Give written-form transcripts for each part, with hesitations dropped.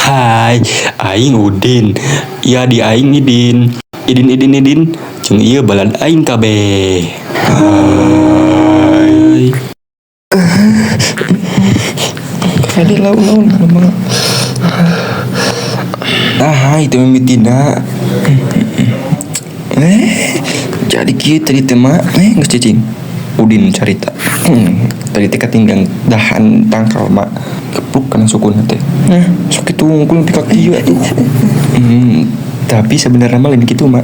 Hai, aing Udin. Ya di aing Idin. Idin. Jeung ieu balad aing kabeh. Hai. Kade laun mama. Itu mimitina. Jadi kieu tadi teh mah geus cicing. Udin carita. Tadi teh katinggang dahan tangkal mak. Kepluk kana sukuna teh. Sok kitu ngungkul di kaki atuh. Tapi sebenarnya mah lain kitu mak.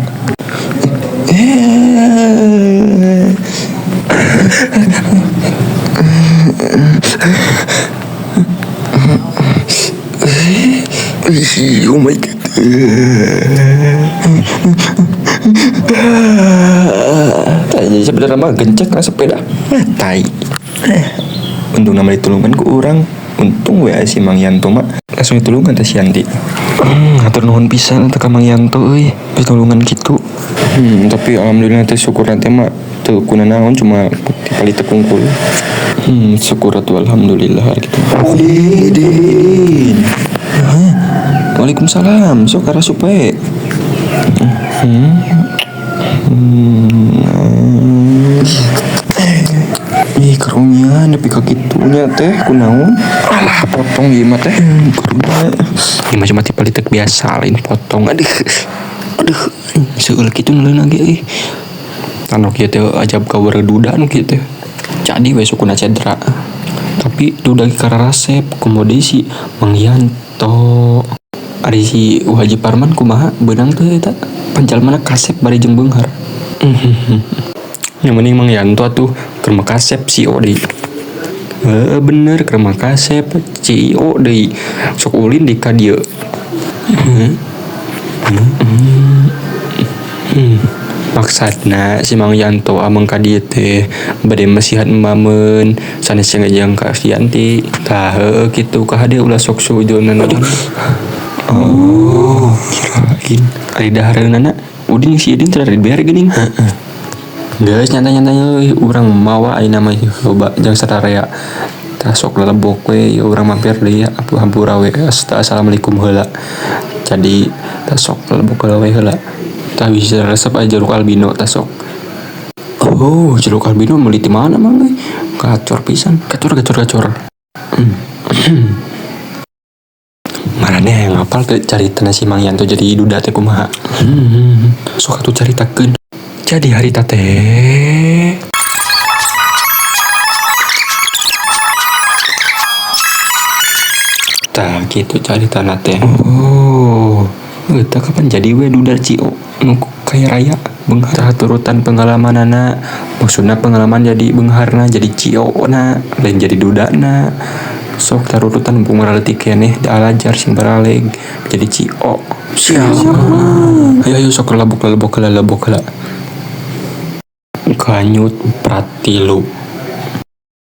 Oh my god. Jadi sebenarnya mah gencek na sepeda. Tai. Untung nama ditulungan ku orang. Untung we si Mang Yanto mah langsung ditulungan teh si Yanti. Hatur nuhun pisan teh ka Mang Yanto euy, pitulungan kitu. Tapi alhamdulillah teh syukur teh mah teu kuna naon cuma dipali tekungkul. Syukur atuh alhamdulillah gitu. Udin. Waalaikumsalam, sok arah supaya. Ih karunya nepi ka kitunya teh kunaon? Alah potong ieu mah teh. Karunya. Ieu mah cuma tipe litek biasa lain potong. Aduh. Seueur kitu nuleunan ge euy. Anu kieu teh ajab ka duda anu kieu teh. Jadi we sukuna cedera. Tapi duda ge kararasep komode si Mang Yanto. Ari si Haji Parman kumaha beunang teh eta panjalmana kasep bari jeung beunghar. Yang mending Mang Yanto atuh keur makasep si Odi. Bener keur makasep si Odi. Sok ulin di ka dieu. Maksudna si Mang Yanto amang ka dieu teh bade masihat mameun sanes ngajang ka si Yanti. Tah heueuh kitu ka hade ulah sok sujudan Odi. Oh, kirain ari dahareunana Udin si Udin teh bear geuning. Guys, nyantai-nyantai urang mawa ayeuna mah loba jeung sararea. Tah sok lelebok we urang mampir deui ya hampura we. Assalamualaikum heula. Jadi tah sok lelebok we heula. Tah bisa resep aja jeruk albino tah sok. Oh, jeruk albino meuli di mana mang euy? Gacor pisan. Gacor. Marane yang ngapal teh carita si Mang Yanto jadi duda teh kumaha. Sok atuh caritakeun. Jadi harita teh tah gitu caritana teh. Oh, eta kapan jadi we duda Cio nu kaya raya beunghar. Tah turutan pengalamanana, maksudna pengalaman jadi beungharna jadi Cio na lain jadi dudana. Sok tarurutan mumpung leutik keneh da alajar sing baraleg jadi Cio. Siap. Ayo sok lebok heula. Kanyut pratilu.